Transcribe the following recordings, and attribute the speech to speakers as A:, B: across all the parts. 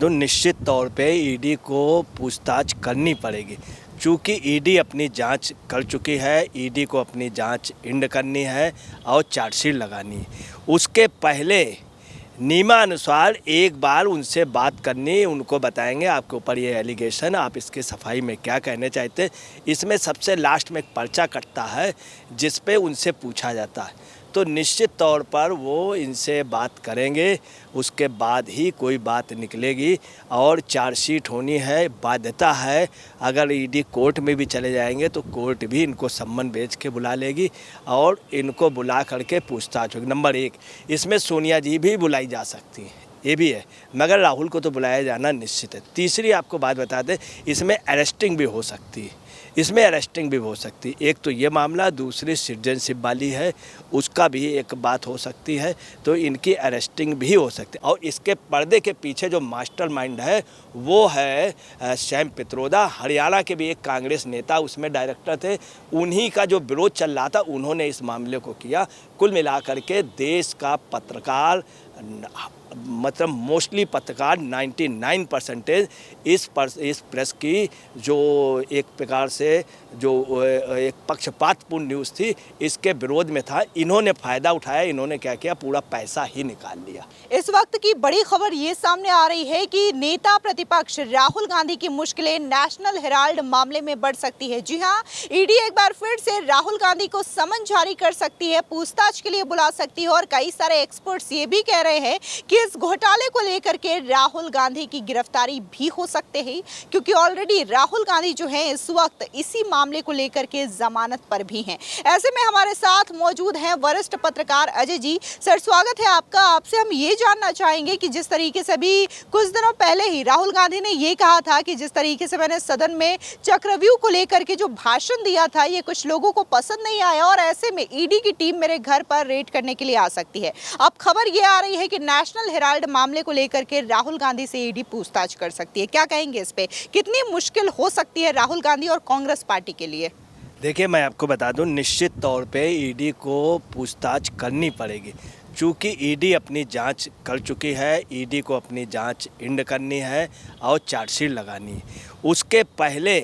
A: तो निश्चित तौर पे ईडी को पूछताछ करनी पड़ेगी, चूँकि ईडी अपनी जांच कर चुकी है। ईडी को अपनी जांच इंड करनी है और चार्जशीट लगानी है। उसके पहले नियमानुसार एक बार उनसे बात करनी, उनको बताएंगे आपके ऊपर ये एलिगेशन, आप इसके सफाई में क्या कहने चाहते हैं। इसमें सबसे लास्ट में एक पर्चा कटता है जिस पे उनसे पूछा जाता है। तो निश्चित तौर पर वो इनसे बात करेंगे, उसके बाद ही कोई बात निकलेगी और चार्जशीट होनी है, बाध्यता है। अगर ईडी कोर्ट में भी चले जाएंगे तो कोर्ट भी इनको सम्मन भेज के बुला लेगी और इनको बुला करके पूछताछ होगी। नंबर एक, इसमें सोनिया जी भी बुलाई जा सकती हैं, ये भी है, मगर राहुल को तो बुलाया जाना निश्चित है। तीसरी आपको बात बता दें, इसमें अरेस्टिंग भी हो सकती है, एक तो ये मामला, दूसरी सिटीजनशिप वाली है, उसका भी एक बात हो सकती है, तो इनकी अरेस्टिंग भी हो सकती है। और इसके पर्दे के पीछे जो मास्टरमाइंड है वो है सैम पित्रोदा, हरियाणा के भी एक कांग्रेस नेता उसमें डायरेक्टर थे, उन्हीं का जो विरोध चल रहा था उन्होंने इस मामले को किया। कुल मिलाकर के देश का पत्रकार, मतलब मोस्टली पत्रकार 99% इस प्रेस की जो एक प्रकार से जो एक पक्षपातपूर्ण न्यूज़ थी, इसके विरोध में था। इन्होंने फ़ायदा उठाया, इन्होंने क्या किया, पूरा पैसा ही निकाल लिया।
B: इस वक्त की बड़ी खबर ये सामने आ रही है कि नेता प्रतिपक्ष राहुल गांधी की मुश्किलें नेशनल हेराल्ड मामले में बढ़ सकती है। जी हां, ईडी एक बार फिर से राहुल गांधी को समन जारी कर सकती है, पूछताछ के लिए बुला सकती है और कई सारे एक्सपर्ट्स ये भी कह रहे हैं कि इस घोटाले को लेकर के राहुल गांधी की गिरफ्तारी भी हो सकते हैं, क्योंकि ऑलरेडी राहुल गांधी जो है इस वक्त इसी मामले को लेकर के जमानत पर भी हैं। ऐसे में हमारे साथ मौजूद हैं वरिष्ठ पत्रकार अजय जी। सर, स्वागत है आपका। आपसे हम ये जानना चाहेंगे कि जिस तरीके से अभी कुछ दिनों पहले ही राहुल गांधी ने ये कहा था कि जिस तरीके से मैंने सदन में चक्रव्यूह को लेकर के जो भाषण दिया था ये कुछ लोगों को पसंद नहीं आया और ऐसे में ईडी की टीम मेरे घर पर रेड करने के लिए आ सकती है। अब खबर ये आ रही है कि नेशनल हेराल्ड मामले को लेकर के राहुल गांधी से ईडी पूछताछ कर सकती है। क्या कहेंगे इस पे? कितनी मुश्किल हो सकती है राहुल गांधी और कांग्रेस पार्टी के लिए?
A: देखिए, मैं आपको बता दूं, निश्चित तौर पे ईडी को पूछताछ करनी पड़ेगी, चूँकि ईडी अपनी जांच कर चुकी है। ईडी को अपनी जांच इंड करनी है और चार्जशीट लगानी है। उसके पहले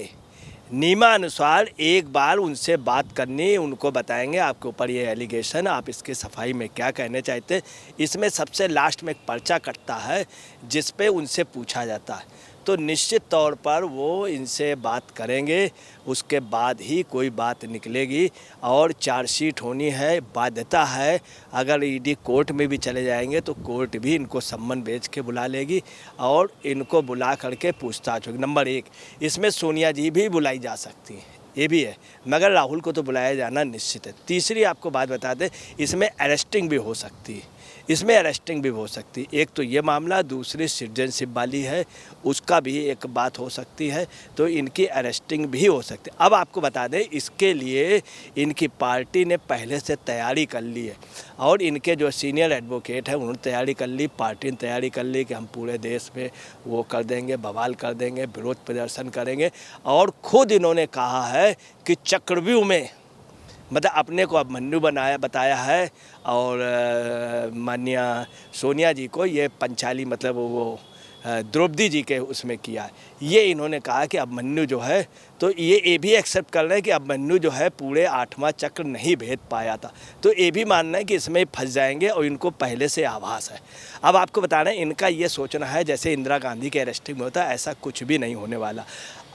A: नियमानुसार एक बार उनसे बात करनी, उनको बताएंगे आपके ऊपर ये एलिगेशन, आप इसके सफाई में क्या कहने चाहते हैं। इसमें सबसे लास्ट में एक पर्चा कटता है जिस पे उनसे पूछा जाता है। तो निश्चित तौर पर वो इनसे बात करेंगे, उसके बाद ही कोई बात निकलेगी और चार्जशीट होनी है, बाध्यता है। अगर ईडी कोर्ट में भी चले जाएंगे तो कोर्ट भी इनको सम्मन भेज के बुला लेगी और इनको बुला करके पूछताछ होगी। नंबर एक, इसमें सोनिया जी भी बुलाई जा सकती हैं, ये भी है, मगर राहुल को तो बुलाया जाना निश्चित है। तीसरी आपको बात बता दें, इसमें अरेस्टिंग भी हो सकती है, एक तो ये मामला, दूसरी सिटीजनशिप वाली है, उसका भी एक बात हो सकती है, तो इनकी अरेस्टिंग भी हो सकती है। अब आपको बता दें, इसके लिए इनकी पार्टी ने पहले से तैयारी कर ली है और इनके जो सीनियर एडवोकेट हैं उन्होंने तैयारी कर ली, पार्टी ने तैयारी कर ली कि हम पूरे देश में वो कर देंगे, बवाल कर देंगे, विरोध प्रदर्शन करेंगे। और खुद इन्होंने कहा है कि चक्रव्यूह में, मतलब अपने को अभिमन्यु बताया है और माननीय सोनिया जी को ये पंचाली, मतलब वो द्रौपदी जी के उसमें किया है। ये इन्होंने कहा कि अभिमन्यु जो है, तो ये भी एक्सेप्ट कर रहे हैं कि अभिमन्यु जो है पूरे 8वां चक्र नहीं भेद पाया था, तो ये भी मानना है कि इसमें फंस जाएंगे और इनको पहले से आभास है। अब आपको बता रहे हैं, इनका ये सोचना है जैसे इंदिरा गांधी के अरेस्टिंग में होता है, ऐसा कुछ भी नहीं होने वाला।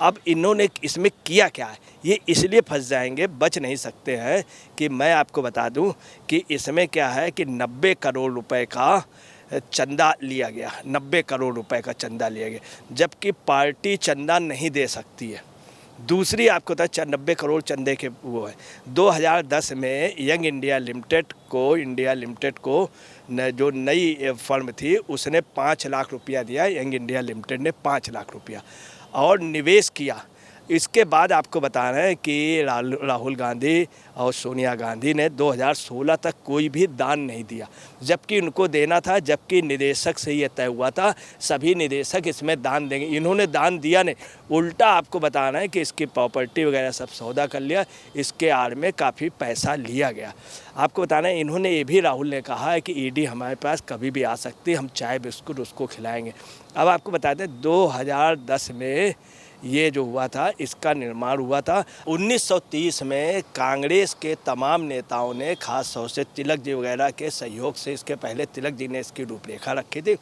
A: अब इन्होंने इसमें किया क्या है, ये इसलिए फंस जाएंगे, बच नहीं सकते हैं कि मैं आपको बता दूं कि इसमें क्या है कि 90 करोड़ रुपए का चंदा लिया गया, 90 करोड़ रुपए का चंदा लिया गया, जबकि पार्टी चंदा नहीं दे सकती है। दूसरी आपको पता है, 90 करोड़ चंदे के वो है। 2010 में यंग इंडिया लिमिटेड को जो नई फर्म थी उसने 5 लाख रुपया दिया, यंग इंडिया लिमिटेड ने 5 लाख रुपया और निवेश किया। इसके बाद आपको बता रहे हैं कि राहुल गांधी और सोनिया गांधी ने 2016 तक कोई भी दान नहीं दिया, जबकि उनको देना था, जबकि निदेशक से ये तय हुआ था सभी निदेशक इसमें दान देंगे। इन्होंने दान दिया नहीं, उल्टा आपको बता रहे हैं कि इसकी प्रॉपर्टी वगैरह सब सौदा कर लिया, इसके आड़ में काफ़ी पैसा लिया गया। आपको बताना है, इन्होंने ये भी राहुल ने कहा है कि ईडी हमारे पास कभी भी आ सकती है, हम चाय बिस्कुट उसको खिलाएंगे। अब आपको बता दें 2010 में ये जो हुआ था इसका निर्माण हुआ था। 1930 में कांग्रेस के तमाम नेताओं ने खास तौर से तिलक जी वगैरह के सहयोग से, इसके पहले तिलक जी ने इसकी रूपरेखा रखी थी।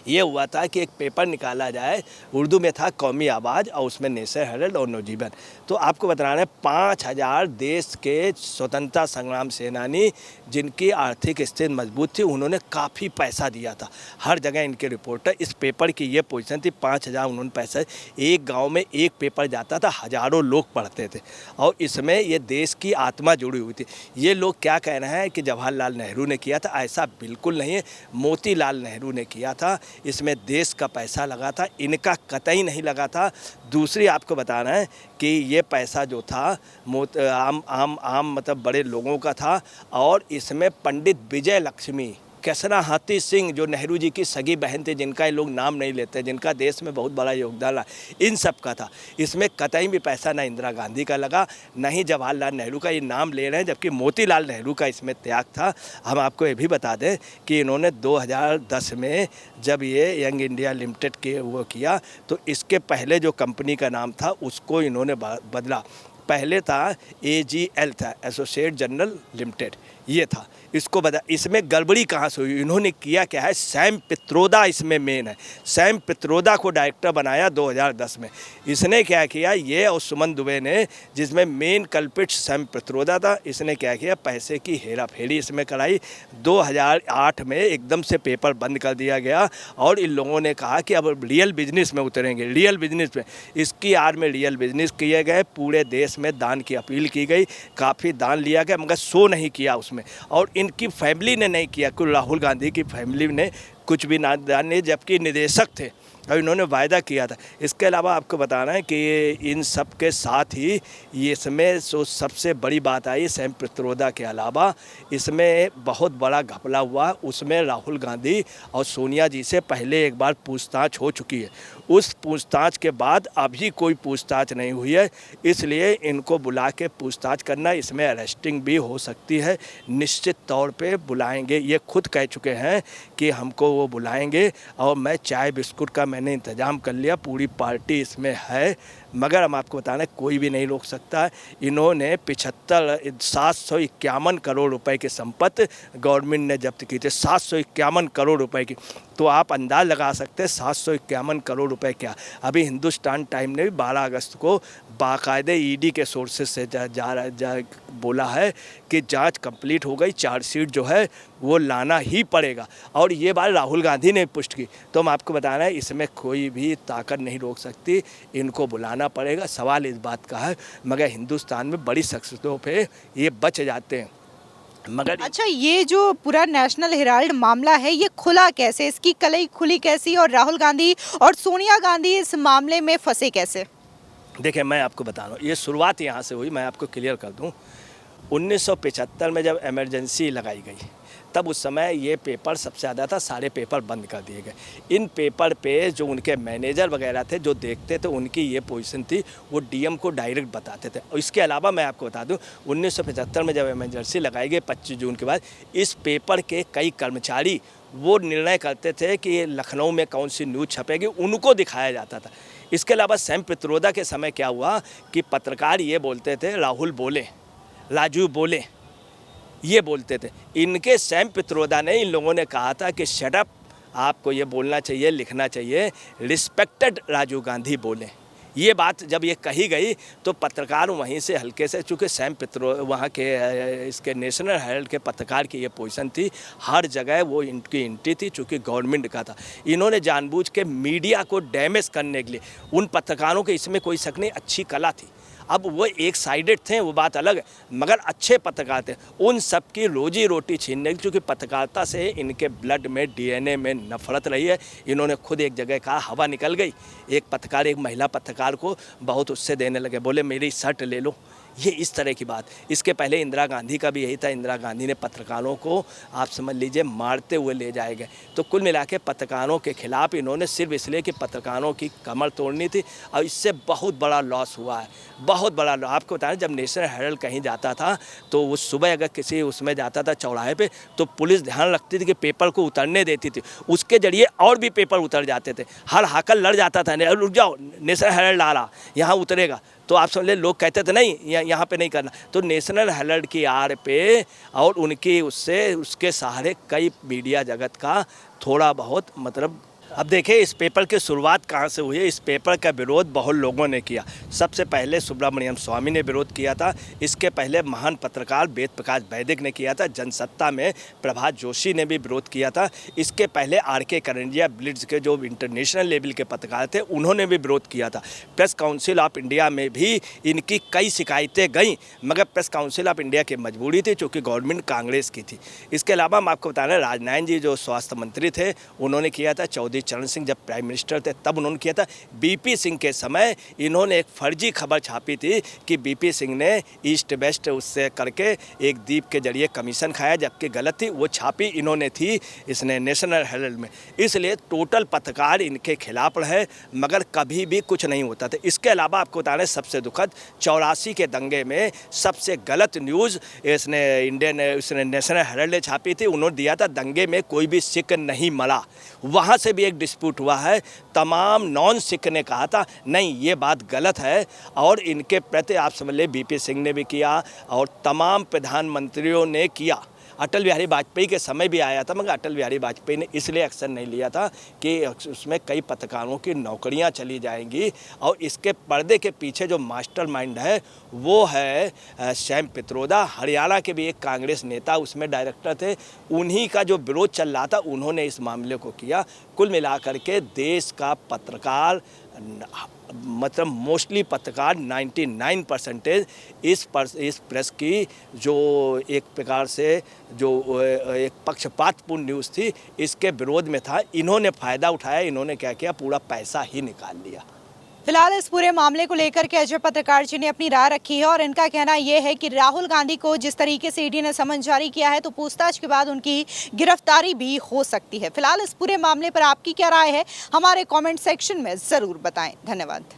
A: ये हुआ था कि एक पेपर निकाला जाए, उर्दू में था कौमी आवाज़ और उसमें नेशनल हेराल्ड और नवजीवन। तो आपको बता रहे हैं 5000 देश के स्वतंत्रता संग्राम सेनानी जिनकी आर्थिक स्थिति मजबूत थी, उन्होंने काफ़ी पैसा दिया था। हर जगह इनके रिपोर्टर, इस पेपर की ये पोजीशन थी, 5000 उन्होंने पैसा, एक गांव में एक पेपर जाता था, हज़ारों लोग पढ़ते थे और इसमें ये देश की आत्मा जुड़ी हुई थी। ये लोग क्या कह रहे हैं कि जवाहरलाल नेहरू ने किया था, ऐसा बिल्कुल नहीं है, मोतीलाल नेहरू ने किया था। इसमें देश का पैसा लगा था, इनका कतई नहीं लगा था। दूसरी आपको बता रहे हैं कि ये पैसा जो था आम मतलब बड़े लोगों का था और इसमें पंडित विजय लक्ष्मी केसरा हाथी सिंह जो नेहरू जी की सगी बहन थी, जिनका ये लोग नाम नहीं लेते, जिनका देश में बहुत बड़ा योगदान रहा, इन सब का था। इसमें कतई भी पैसा ना इंदिरा गांधी का लगा, ना ही जवाहरलाल नेहरू का। ये नाम ले रहे हैं, जबकि मोतीलाल नेहरू का इसमें त्याग था। हम आपको ये भी बता दें कि इन्होंने 2010 में जब ये यंग इंडिया लिमिटेड के वो किया, तो इसके पहले जो कंपनी का नाम था उसको इन्होंने बदला। पहले था AGL था, एसोसिएट जनरल लिमिटेड, ये था, इसको बता। इसमें गड़बड़ी कहाँ से हुई, इन्होंने किया क्या है, सैम पित्रोदा इसमें मेन है। सैम पित्रोदा को डायरेक्टर बनाया 2010 में। इसने क्या किया, ये और सुमन दुबे ने, जिसमें मेन कल्पिट सैम पित्रोदा था, इसने क्या किया, पैसे की हेरा फेरी इसमें कराई। 2008 में एकदम से पेपर बंद कर दिया गया और इन लोगों ने कहा कि अब रियल बिजनेस में उतरेंगे, रियल बिजनेस में। इसकी आड़ में रियल बिजनेस किए गए, पूरे देश में दान की अपील की गई, काफ़ी दान लिया गया, मगर शो नहीं किया उसमें। और इनकी फैमिली ने नहीं किया, कुल राहुल गांधी की फैमिली ने कुछ भी दान नहीं, जबकि निदेशक थे और इन्होंने वायदा किया था। इसके अलावा आपको बताना है कि इन सब के साथ ही ये इसमें सबसे बड़ी बात आई, सैम पित्रोदा के अलावा इसमें बहुत बड़ा घपला हुआ। उसमें राहुल गांधी और सोनिया जी से पहले एक बार पूछताछ हो चुकी है, उस पूछताछ के बाद अभी कोई पूछताछ नहीं हुई है, इसलिए इनको बुला के पूछताछ करना, इसमें अरेस्टिंग भी हो सकती है। निश्चित तौर पे बुलाएंगे, ये खुद कह चुके हैं कि हमको वो बुलाएंगे और मैं चाय बिस्कुट का मैंने इंतज़ाम कर लिया, पूरी पार्टी इसमें है, मगर हम आपको बताना कोई भी नहीं रोक सकता। इन्होंने 751 करोड़ रुपए की संपत्ति गवर्नमेंट ने जब्त की थी, 751 करोड़ रुपए की। तो आप अंदाज लगा सकते हैं 751 करोड़ रुपए क्या। अभी हिंदुस्तान टाइम ने भी 12 अगस्त को बाकायदे ईडी के सोर्सेज से बोला है कि जांच कंप्लीट हो गई, चार्जशीट जो है वो लाना ही पड़ेगा, और ये बात राहुल गांधी ने पुष्टि की। तो हम आपको बता रहे हैं इसमें कोई भी ताकत नहीं रोक सकती, इनको बुलाना पड़ेगा। सवाल इस बात का है, मगर हिंदुस्तान में बड़ी शख्सियतों पे ये बच जाते हैं। मगर
B: अच्छा, ये जो पूरा नेशनल हेराल्ड मामला है, ये खुला कैसे, इसकी कलई खुली कैसी, और राहुल गांधी और सोनिया गांधी इस मामले में फंसे कैसे?
A: देखिए, मैं आपको बता रहा हूँ, ये शुरुआत यहाँ से हुई, मैं आपको क्लियर कर दूँ। 1975 में जब इमरजेंसी लगाई गई, तब उस समय ये पेपर सबसे ज़्यादा था, सारे पेपर बंद कर दिए गए। इन पेपर पे जो उनके मैनेजर वगैरह थे जो देखते थे, उनकी ये पोजीशन थी, वो डीएम को डायरेक्ट बताते थे। और इसके अलावा मैं आपको बता दूं, 1975 में जब इमरजेंसी लगाई गई 25 जून के बाद, इस पेपर के कई कर्मचारी वो निर्णय करते थे कि लखनऊ में कौन सी न्यूज़ छपेगी, उनको दिखाया जाता था। इसके अलावा सैम पित्रोदा के समय क्या हुआ कि पत्रकार ये बोलते थे, राहुल बोले, राजू बोले, ये बोलते थे। इनके सैम पित्रोदा ने, इन लोगों ने कहा था कि शट अप, आपको ये बोलना चाहिए, लिखना चाहिए, रिस्पेक्टेड राजीव गांधी बोले। ये बात जब ये कही गई तो पत्रकार वहीं से हल्के से, चूँकि सैम पित्रोदा वहाँ के इसके नेशनल हेराल्ड के पत्रकार की ये पोजीशन थी, हर जगह वो इनकी एंट्री थी, चूँकि गवर्नमेंट का था। इन्होंने जानबूझ के मीडिया को डैमेज करने के लिए, उन पत्रकारों के, इसमें कोई शक नहीं, अच्छी कला थी, अब वो एक साइडेड थे, वो बात अलग है, मगर अच्छे पत्रकार थे। उन सब की रोजी रोटी छीनने की, क्योंकि पत्रकारिता से इनके ब्लड में, डीएनए में नफरत रही है। इन्होंने खुद एक जगह कहा, हवा निकल गई। एक पत्रकार, एक महिला पत्रकार को बहुत उससे देने लगे, बोले मेरी शर्ट ले लो। ये इस तरह की बात। इसके पहले इंदिरा गांधी का भी यही था। इंदिरा गांधी ने पत्रकारों को, आप समझ लीजिए, मारते हुए ले जाए गए। तो कुल मिला के पत्रकारों के खिलाफ इन्होंने सिर्फ इसलिए कि पत्रकारों की कमर तोड़नी थी, और इससे बहुत बड़ा लॉस हुआ है, बहुत बड़ा लॉस। आपको बताएं, जब नेशनल हेराल्ड कहीं जाता था तो वो सुबह अगर किसी उसमें जाता था चौराहे पे, तो पुलिस ध्यान रखती थी कि पेपर को उतरने देती थी, उसके जरिए और भी पेपर उतर जाते थे। हर हाकल लड़ जाता था, रुक जाओ, नेशनल हेराल्ड आ रहा, यहाँ उतरेगा। तो आप समझ ले, लोग कहते थे नहीं, यहाँ पे नहीं करना। तो नेशनल हेराल्ड की आड़ पे और उनकी उससे, उसके सहारे कई मीडिया जगत का थोड़ा बहुत मतलब। अब देखिए, इस पेपर की शुरुआत कहाँ से हुई है। इस पेपर का विरोध बहुत लोगों ने किया। सबसे पहले सुब्रमण्यम स्वामी ने विरोध किया था। इसके पहले महान पत्रकार वेद प्रकाश वैदिक ने किया था। जनसत्ता में प्रभात जोशी ने भी विरोध किया था। इसके पहले आर.के. करंजिया, ब्लिट्ज के जो इंटरनेशनल लेवल के पत्रकार थे, उन्होंने भी विरोध किया था। प्रेस काउंसिल ऑफ इंडिया में भी इनकी कई शिकायतें गईं, मगर प्रेस काउंसिल ऑफ इंडिया की मजबूरी थी, चूँकि गवर्नमेंट कांग्रेस की थी। इसके अलावा हम आपको बता रहे हैं, राजनारायण जी जो स्वास्थ्य मंत्री थे, उन्होंने किया था। चौधरी चरण सिंह जब प्राइम मिनिस्टर थे तब उन्होंने किया था। बीपी सिंह के समय इन्होंने एक फर्जी खबर छापी थी कि बीपी सिंह ने ईस्ट वेस्ट उससे करके एक द्वीप के जरिए कमीशन खाया, जबकि गलत थी। वो छापी इन्होंने थी इसने नेशनल हेराल्ड में। इसलिए टोटल पत्रकार इनके खिलाफ रहे, मगर कभी भी कुछ नहीं होता था। इसके अलावा आपको बता रहे, सबसे दुखद 84 के दंगे में सबसे गलत न्यूज़ इसने नेशनल हेराल्ड ने छापी थी। उन्होंने दिया था दंगे में कोई भी सिख नहीं मरा। वहाँ से भी एक डिस्प्यूट हुआ है। तमाम नॉन सिख ने कहा था नहीं, ये बात गलत है, और इनके प्रति आप समझ ले बीपी सिंह ने भी किया और तमाम प्रधानमंत्रियों ने किया। अटल बिहारी वाजपेयी के समय भी आया था, मगर अटल बिहारी वाजपेयी ने इसलिए एक्शन नहीं लिया था कि उसमें कई पत्रकारों की नौकरियां चली जाएंगी, और इसके पर्दे के पीछे जो मास्टरमाइंड है वो है सैम पित्रोदा। हरियाणा के भी एक कांग्रेस नेता उसमें डायरेक्टर थे। उन्हीं का जो विरोध चल रहा था, उन्होंने इस मामले को किया। कुल मिलाकर के देश का पत्रकार, मतलब मोस्टली पत्रकार 99% इस प्रेस की जो एक प्रकार से जो एक पक्षपातपूर्ण न्यूज़ थी, इसके विरोध में था। इन्होंने फ़ायदा उठाया। इन्होंने क्या किया, पूरा पैसा ही निकाल लिया।
B: फिलहाल इस पूरे मामले को लेकर के अजय पत्रकार जी ने अपनी राय रखी है, और इनका कहना यह है कि राहुल गांधी को जिस तरीके से ईडी ने समन जारी किया है, तो पूछताछ के बाद उनकी गिरफ्तारी भी हो सकती है। फिलहाल इस पूरे मामले पर आपकी क्या राय है, हमारे कमेंट सेक्शन में ज़रूर बताएं। धन्यवाद।